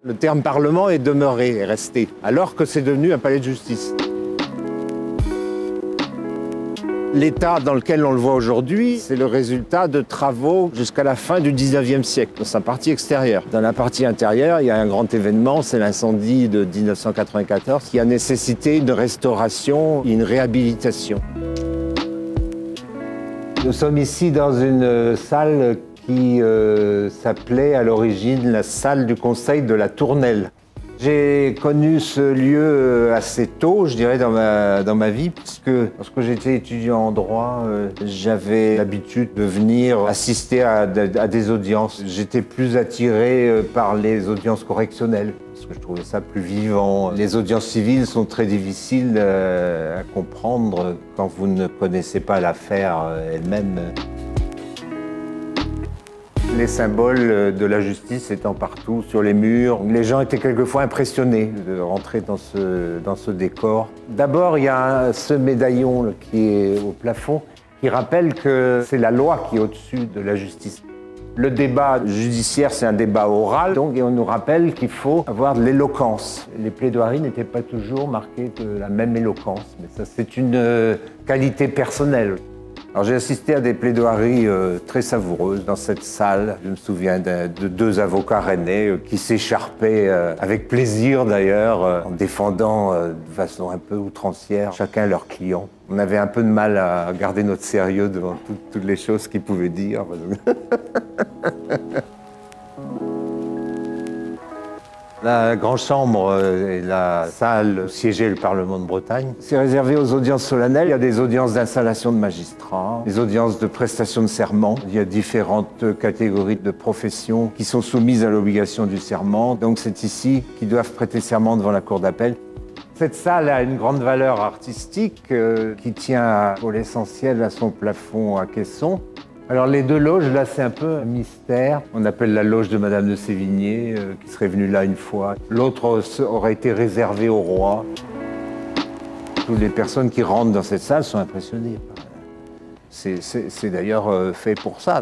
Le terme Parlement est demeuré, est resté, alors que c'est devenu un palais de justice. L'état dans lequel on le voit aujourd'hui, c'est le résultat de travaux jusqu'à la fin du 19e siècle, dans sa partie extérieure. Dans la partie intérieure, il y a un grand événement, c'est l'incendie de 1994, qui a nécessité une restauration et une réhabilitation. Nous sommes ici dans une salle qui s'appelait à l'origine la salle du Conseil de la Tournelle. J'ai connu ce lieu assez tôt, je dirais, dans ma vie, puisque lorsque j'étais étudiant en droit, j'avais l'habitude de venir assister à des audiences. J'étais plus attiré par les audiences correctionnelles, parce que je trouvais ça plus vivant. Les audiences civiles sont très difficiles à comprendre quand vous ne connaissez pas l'affaire elle-même. Les symboles de la justice étant partout sur les murs, les gens étaient quelquefois impressionnés de rentrer dans ce décor. D'abord, il y a ce médaillon là, qui est au plafond, qui rappelle que c'est la loi qui est au-dessus de la justice. Le débat judiciaire, c'est un débat oral, donc et on nous rappelle qu'il faut avoir de l'éloquence. Les plaidoiries n'étaient pas toujours marquées de la même éloquence, mais ça c'est une qualité personnelle. Alors j'ai assisté à des plaidoiries très savoureuses dans cette salle. Je me souviens de deux avocats rennais qui s'écharpaient avec plaisir d'ailleurs, en défendant de façon un peu outrancière chacun leur client. On avait un peu de mal à garder notre sérieux devant toutes les choses qu'ils pouvaient dire. La grande chambre est la salle où siégeait le Parlement de Bretagne. C'est réservé aux audiences solennelles. Il y a des audiences d'installation de magistrats, des audiences de prestation de serment. Il y a différentes catégories de professions qui sont soumises à l'obligation du serment. Donc c'est ici qu'ils doivent prêter serment devant la cour d'appel. Cette salle a une grande valeur artistique qui tient pour l'essentiel à son plafond à caisson. Alors les deux loges, là, c'est un peu un mystère. On appelle la loge de Madame de Sévigné, qui serait venue là une fois. L'autre aurait été réservée au roi. Toutes les personnes qui rentrent dans cette salle sont impressionnées. C'est d'ailleurs fait pour ça.